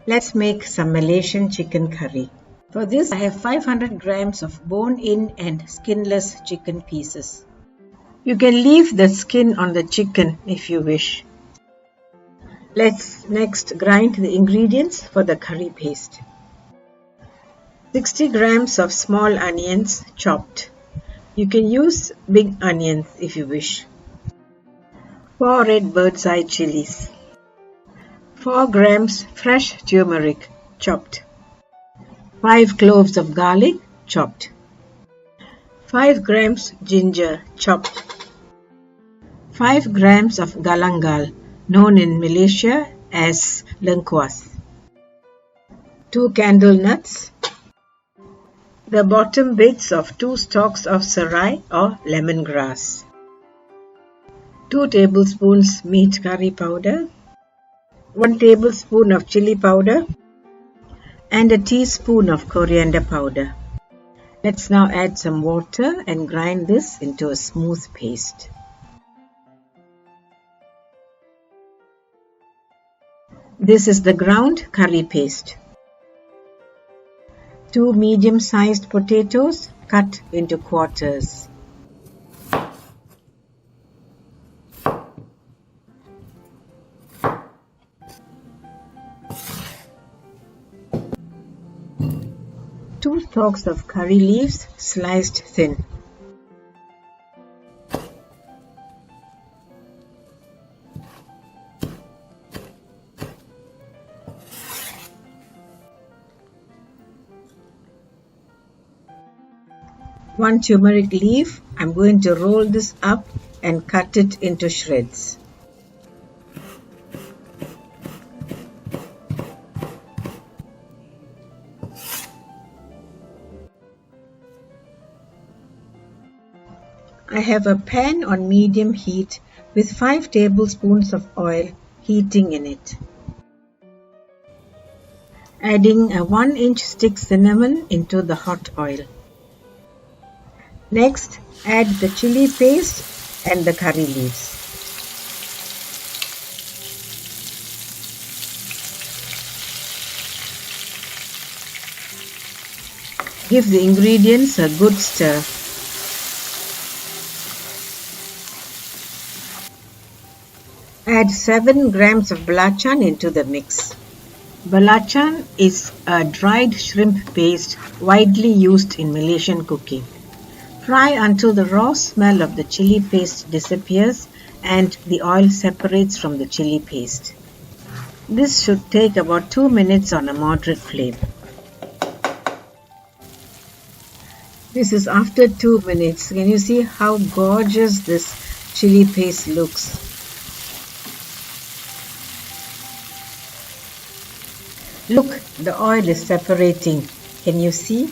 Let's make some Malaysian chicken curry. For this, I have 500 grams of bone-in and skinless chicken pieces. You can leave the skin on the chicken if you wish. Let's next grind the ingredients for the curry paste. 60 grams of small onions chopped. You can use big onions if you wish. 4 red bird's eye chilies. 4 grams fresh turmeric chopped. 5 cloves of garlic chopped. 5 grams ginger chopped. 5 grams of galangal, known in Malaysia as lengkuas. 2 candle nuts. The bottom bits of 2 stalks of serai or lemongrass. 2 tablespoons meat curry powder. 1 tablespoon of chili powder. And a teaspoon of coriander powder. Let's now add some water and grind this into a smooth paste. This is the ground curry paste. 2 medium-sized potatoes cut into quarters. Two stalks of curry leaves sliced thin. One turmeric leaf. I'm going to roll this up and cut it into shreds. I have a pan on medium heat with 5 tablespoons of oil heating in it. Adding a 1-inch stick cinnamon into the hot oil. Next, add the chili paste and the curry leaves. Give the ingredients a good stir. Add 7 grams of belacan into the mix. Belacan is a dried shrimp paste widely used in Malaysian cooking. Fry until the raw smell of the chili paste disappears and the oil separates from the chili paste. This should take about 2 minutes on a moderate flame. This is after 2 minutes. Can you see how gorgeous this chili paste looks? Look, the oil is separating. Can you see?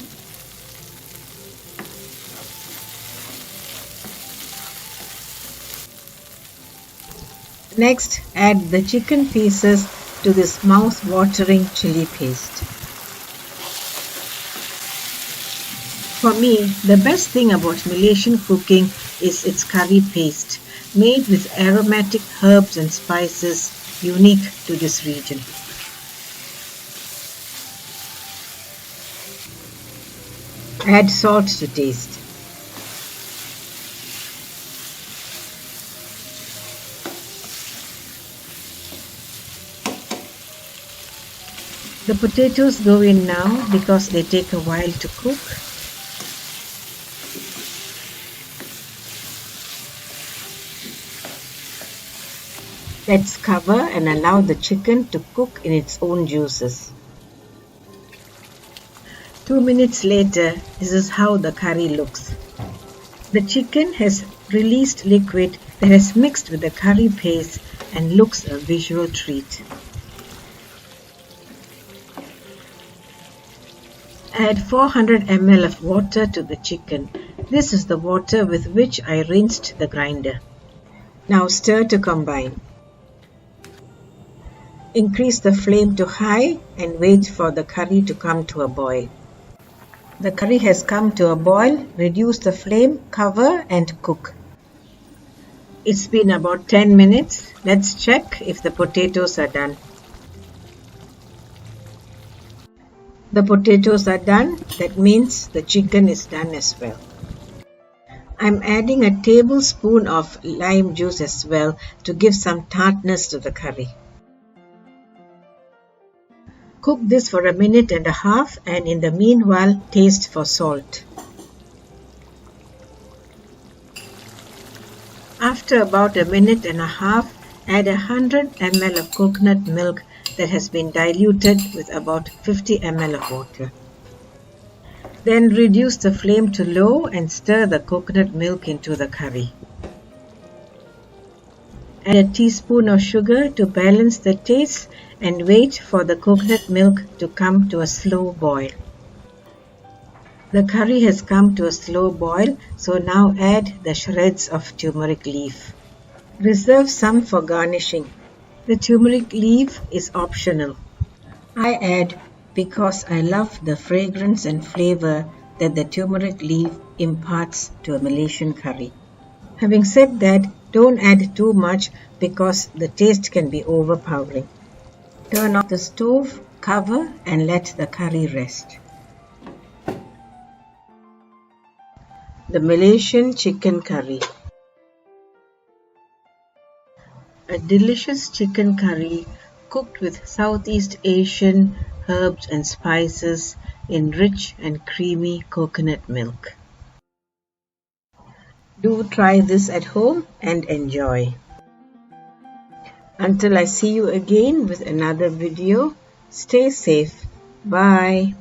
Next, add the chicken pieces to this mouth-watering chili paste. For me, the best thing about Malaysian cooking is its curry paste, made with aromatic herbs and spices unique to this region. Add salt to taste. The potatoes go in now because they take a while to cook. Let's cover and allow the chicken to cook in its own juices. 2 minutes later, this is how the curry looks. The chicken has released liquid that has mixed with the curry paste and looks a visual treat. Add 400 ml of water to the chicken. This is the water with which I rinsed the grinder. Now stir to combine. Increase the flame to high and wait for the curry to come to a boil. The curry has come to a boil. Reduce the flame, cover and cook. It's been about 10 minutes. Let's check if the potatoes are done. The potatoes are done. That means the chicken is done as well. I'm adding a tablespoon of lime juice as well to give some tartness to the curry. Cook this for 1.5 minutes and in the meanwhile taste for salt. After about 1.5 minutes, add 100 ml of coconut milk that has been diluted with about 50 ml of water. Then reduce the flame to low and stir the coconut milk into the curry. Add a teaspoon of sugar to balance the taste and wait for the coconut milk to come to a slow boil. The curry has come to a slow boil, so now add the shreds of turmeric leaf. Reserve some for garnishing. The turmeric leaf is optional. I add because I love the fragrance and flavor that the turmeric leaf imparts to a Malaysian curry. Having said that, don't add too much because the taste can be overpowering. Turn off the stove, cover and let the curry rest. The Malaysian chicken curry. A delicious chicken curry cooked with Southeast Asian herbs and spices in rich and creamy coconut milk. Do try this at home and enjoy. Until I see you again with another video, stay safe. Bye.